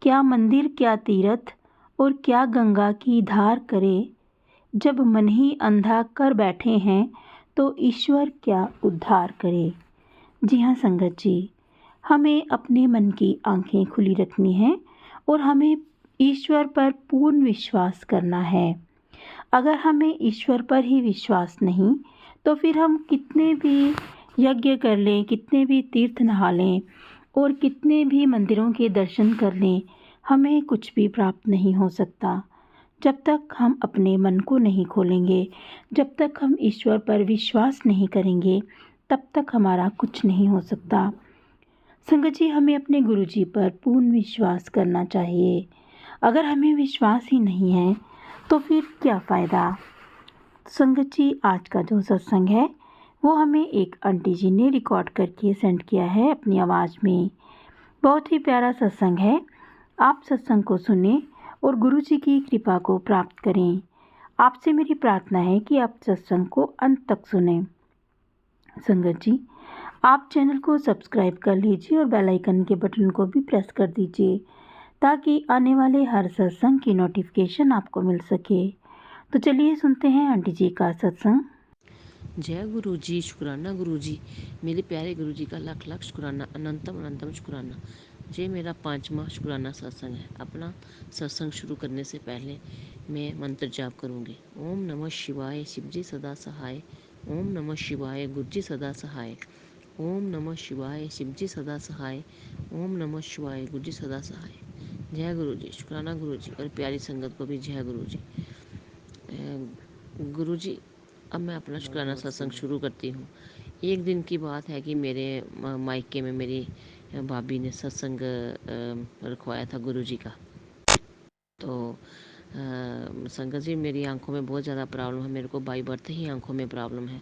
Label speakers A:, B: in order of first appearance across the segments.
A: क्या मंदिर क्या तीर्थ और क्या गंगा की धार करे। जब मन ही अंधा कर बैठे हैं तो ईश्वर क्या उद्धार करे। जी हाँ संगत जी, हमें अपने मन की आंखें खुली रखनी है और हमें ईश्वर पर पूर्ण विश्वास करना है। अगर हमें ईश्वर पर ही विश्वास नहीं तो फिर हम कितने भी यज्ञ कर लें, कितने भी तीर्थ नहा लें और कितने भी मंदिरों के दर्शन कर लें, हमें कुछ भी प्राप्त नहीं हो सकता। जब तक हम अपने मन को नहीं खोलेंगे, जब तक हम ईश्वर पर विश्वास नहीं करेंगे, तब तक हमारा कुछ नहीं हो सकता। संगत जी, हमें अपने गुरु जी पर पूर्ण विश्वास करना चाहिए। अगर हमें विश्वास ही नहीं है तो फिर क्या फ़ायदा। संगत जी, आज का जो सत्संग है वो हमें एक आंटी जी ने रिकॉर्ड करके सेंड किया है अपनी आवाज़ में। बहुत ही प्यारा सत्संग है। आप सत्संग को सुने और गुरु जी की कृपा को प्राप्त करें। आपसे मेरी प्रार्थना है कि आप सत्संग को अंत तक सुने। संगत जी, आप चैनल को सब्सक्राइब कर लीजिए और बेल आइकन के बटन को भी प्रेस कर दीजिए ताकि आने वाले हर सत्संग की नोटिफिकेशन आपको मिल सके। तो चलिए सुनते हैं आंटी जी का सत्संग।
B: जय गुरु जी, शुक्राना गुरु जी, मेरे प्यारे गुरु जी का लाख लाख शुक्राना, अनंतम अनंतम शुक्राना। ये मेरा 5वां शुक्राना सत्संग है। अपना सत्संग शुरू करने से पहले मैं मंत्र जाप करूँगी। ओम नमः शिवाय, शिवजी सदा सहाय। ओम नमः शिवाय, गुरुजी सदा सहाय। ओम नमः शिवाय, शिवजी सदा सहाय। ओम नमः शिवाय, गुरुजी सदा सहाय। जय गुरु जी, शुक्राना गुरु जी और प्यारी संगत को भी जय गुरु जी। गुरु जी, अब मैं अपना शुक्राना सत्संग शुरू करती हूँ। एक दिन की बात है कि मेरे मायके में मेरी भाभी ने सत्संग रखवाया था गुरु जी का। तो संगत जी, मेरी आंखों में बहुत ज़्यादा प्रॉब्लम है। मेरे को बाई बर्थ ही आंखों में प्रॉब्लम है,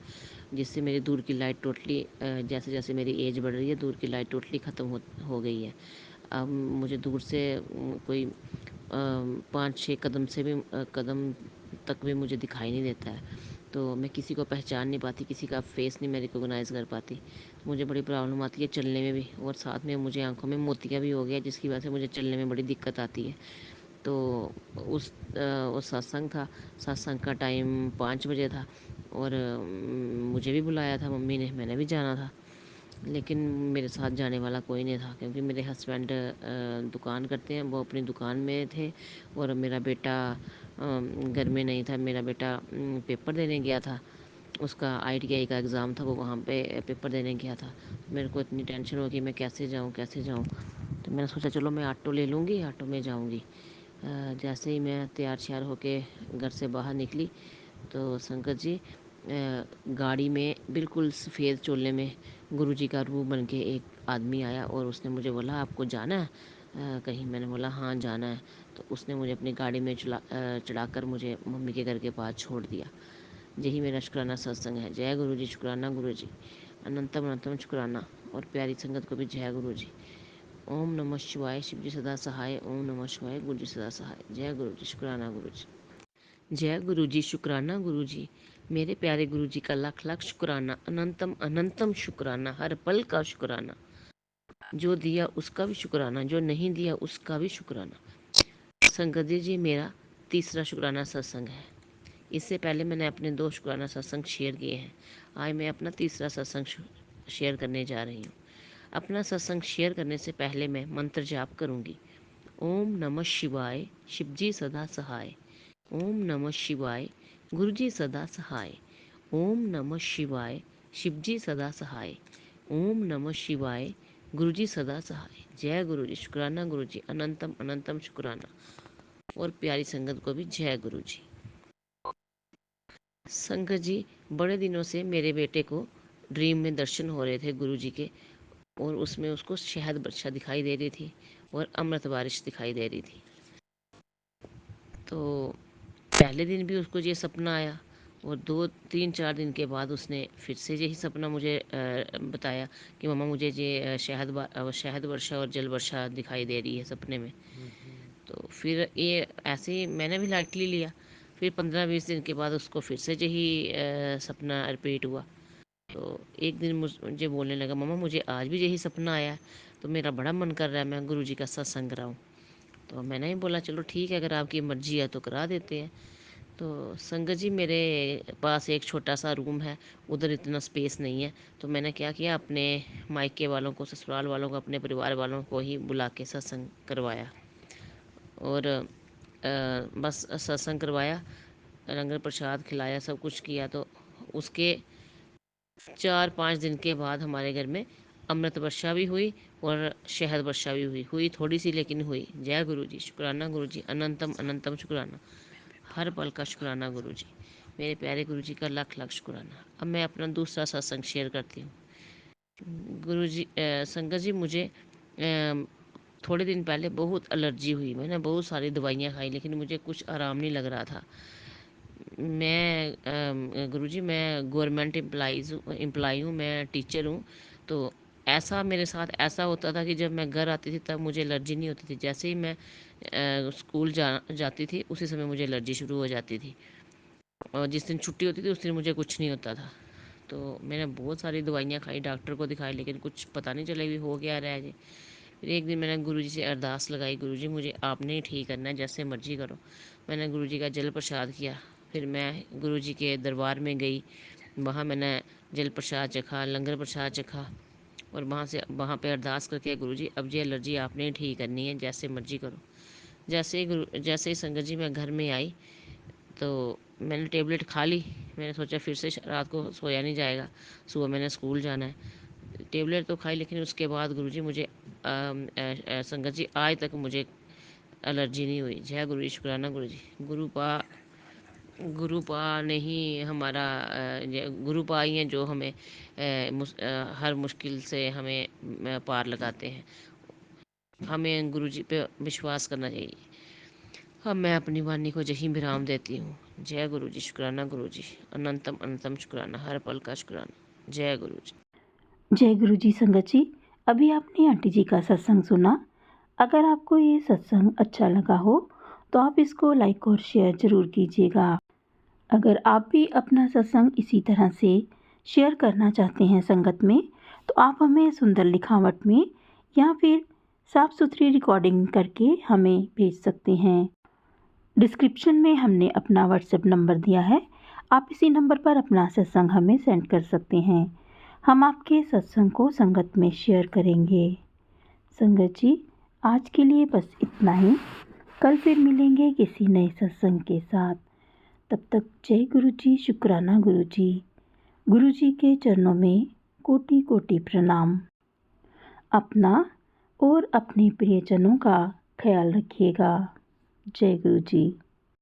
B: जिससे मेरी दूर की लाइट टोटली, जैसे जैसे मेरी एज बढ़ रही है, दूर की लाइट टोटली ख़त्म हो गई है। अब मुझे दूर से कोई 5-6 कदम से भी कदम तक भी मुझे दिखाई नहीं देता है। तो मैं किसी को पहचान नहीं पाती, किसी का फेस नहीं मैं रिकॉग्नाइज़ कर पाती। मुझे बड़ी प्रॉब्लम आती है चलने में भी, और साथ में मुझे आंखों में मोतिया भी हो गया, जिसकी वजह से मुझे चलने में बड़ी दिक्कत आती है। तो उस सत्संग का टाइम 5 बजे था और मुझे भी बुलाया था मम्मी ने, मैंने भी जाना था, लेकिन मेरे साथ जाने वाला कोई नहीं था, क्योंकि मेरे हस्बैंड दुकान करते हैं, वो अपनी दुकान में थे और मेरा बेटा घर में नहीं था। मेरा बेटा पेपर देने गया था, उसका ITI का एग्ज़ाम था, वो वहाँ पे पेपर देने गया था। मेरे को इतनी टेंशन हो कि मैं कैसे जाऊँ। तो मैंने सोचा चलो मैं ऑटो ले लूँगी, ऑटो में जाऊँगी। जैसे ही मैं तैयार श्यार होके घर से बाहर निकली तो संगत जी, गाड़ी में बिल्कुल सफ़ेद चोले में गुरुजी का रूप बन के एक आदमी आया और उसने मुझे बोला आपको जाना है कहीं। मैंने बोला हाँ जाना है। तो उसने मुझे अपनी गाड़ी में चढ़ाकर मुझे मम्मी के घर के पास छोड़ दिया। यही मेरा शुक्राना सत्संग है। जय गुरु जी, शुक्राना गुरु जी, अनंतम अनंतम शुक्राना और प्यारी संगत को भी जय गुरु जी। ओम नमः शिवाय, शिवजी सदा सहाय। ओम नमः शिवाय, गुरु जी सदा सहाय। जय गुरु जी, शुक्राना गुरु जी। जय गुरु जी, शुक्राना गुरु जी, मेरे प्यारे गुरु जी का लाख लाख शुक्राना, अनंतम अनंतम शुक्राना, हर पल का शुक्राना। जो दिया उसका भी शुक्राना, जो नहीं दिया उसका भी शुक्राना। संगत जी, मेरा तीसरा शुक्राना सत्संग है। इससे पहले मैंने अपने 2 शुक्राना सत्संग शेयर किए हैं। आज मैं अपना तीसरा सत्संग शेयर करने जा रही हूँ। अपना सत्संग शेयर करने से पहले मैं मंत्र जाप करूँगी। ओम नमः शिवाय, शिवजी सदा सहाय। ओम नमः शिवाय, गुरुजी सदा सहाय। ओम नमः शिवाय, शिवजी सदा सहाय। ओम नमः शिवाय, गुरुजी सदा सहाय। जय गुरु जी, शुक्राना गुरु जी, अनंतम अनंतम शुक्राना और प्यारी संगत को भी जय गुरु जी। संगत जी, बड़े दिनों से मेरे बेटे को ड्रीम में दर्शन हो रहे थे गुरु जी के, और उसमें उसको शहद वर्षा दिखाई दे रही थी और अमृत बारिश दिखाई दे रही थी। तो पहले दिन भी उसको ये सपना आया और 2-3-4 दिन के बाद उसने फिर से यही सपना मुझे बताया कि मम्मा मुझे ये शहद वर्षा और जल वर्षा दिखाई दे रही है सपने में। तो फिर ये ऐसे ही मैंने भी लाइटली लिया। फिर 15-20 दिन के बाद उसको फिर से यही सपना रिपीट हुआ। तो एक दिन मुझे बोलने लगा मम्मा मुझे आज भी यही सपना आया, तो मेरा बड़ा मन कर रहा है मैं गुरुजी का सत्संग कराऊं। तो मैंने ही बोला चलो ठीक है, अगर आपकी मर्ज़ी है तो करा देते हैं। तो संगत जी, मेरे पास एक छोटा सा रूम है, उधर इतना स्पेस नहीं है। तो मैंने क्या किया, अपने मायके वालों को, ससुराल वालों को, अपने परिवार वालों को ही बुला के सत्संग करवाया। और बस सत्संग करवाया, लंगर प्रसाद खिलाया, सब कुछ किया। तो उसके 4-5 दिन के बाद हमारे घर में अमृत वर्षा भी हुई और शहद वर्षा भी हुई थोड़ी सी, लेकिन हुई। जय गुरु जी, शुक्राना गुरु जी, अनंतम अनंतम शुक्राना, हर पल का शुक्राना गुरु जी, मेरे प्यारे गुरु जी का लाख लाख शुक्राना। अब मैं अपना दूसरा सत्संग शेयर करती हूँ। गुरु जी, संगत जी, मुझे थोड़े दिन पहले बहुत एलर्जी हुई। मैंने बहुत सारी दवाइयाँ खाई, लेकिन मुझे कुछ आराम नहीं लग रहा था। मैं गुरुजी, मैं गवर्नमेंट एम्प्लॉई हूँ, मैं टीचर हूँ। तो ऐसा मेरे साथ ऐसा होता था कि जब मैं घर आती थी तब मुझे एलर्जी नहीं होती थी। जैसे ही मैं स्कूल जाती थी उसी समय मुझे एलर्जी शुरू हो जाती थी, और जिस दिन छुट्टी होती थी उस दिन मुझे कुछ नहीं होता था। तो मैंने बहुत सारी दवाइयाँ खाई, डॉक्टर को दिखाई, लेकिन कुछ पता नहीं चला भी हो क्या रहा है जी। फिर एक दिन मैंने गुरुजी से अरदास लगाई, गुरुजी मुझे आपने ही ठीक करना है, जैसे मर्जी करो। मैंने गुरुजी का जल प्रसाद किया। फिर मैं गुरुजी के दरबार में गई, वहाँ मैंने जल प्रसाद चखा, लंगर प्रसाद चखा, और वहाँ पे अरदास करके, गुरुजी अब ये एलर्जी आपने ही ठीक करनी है, जैसे मर्जी करो। जैसे ही संगत जी मैं घर में आई तो मैंने टेबलेट खा ली। मैंने सोचा फिर से रात को सोया नहीं जाएगा, सुबह मैंने स्कूल जाना है। टेबलेट तो खाई, लेकिन उसके बाद गुरुजी मुझे संगत जी आज तक मुझे एलर्जी नहीं हुई। जय गुरु जी, शुक्राना गुरु जी। गुरुपा ने ही हमारा गुरुपा ही हैं जो हमें हर मुश्किल से हमें पार लगाते हैं। हमें गुरु जी पे विश्वास करना चाहिए। अब मैं अपनी वाणी को यहीं विराम देती हूँ। जय गुरु जी, शुक्राना गुरु जी, अनंतम अनंतम शुक्राना, हर पल का शुक्राना। जय गुरु जी।
A: जय गुरु जी। संगत जी, अभी आपने आंटी जी का सत्संग सुना। अगर आपको ये सत्संग अच्छा लगा हो तो आप इसको लाइक और शेयर ज़रूर कीजिएगा। अगर आप भी अपना सत्संग इसी तरह से शेयर करना चाहते हैं संगत में, तो आप हमें सुंदर लिखावट में या फिर साफ़ सुथरी रिकॉर्डिंग करके हमें भेज सकते हैं। डिस्क्रिप्शन में हमने अपना व्हाट्सएप नंबर दिया है, आप इसी नंबर पर अपना सत्संग हमें सेंड कर सकते हैं। हम आपके सत्संग को संगत में शेयर करेंगे। संगत जी, आज के लिए बस इतना ही। कल फिर मिलेंगे किसी नए सत्संग के साथ। तब तक जय गुरु जी, शुक्राना गुरु जी। गुरु जी के चरणों में कोटि कोटि प्रणाम। अपना और अपने प्रियजनों का ख्याल रखिएगा। जय गुरु जी।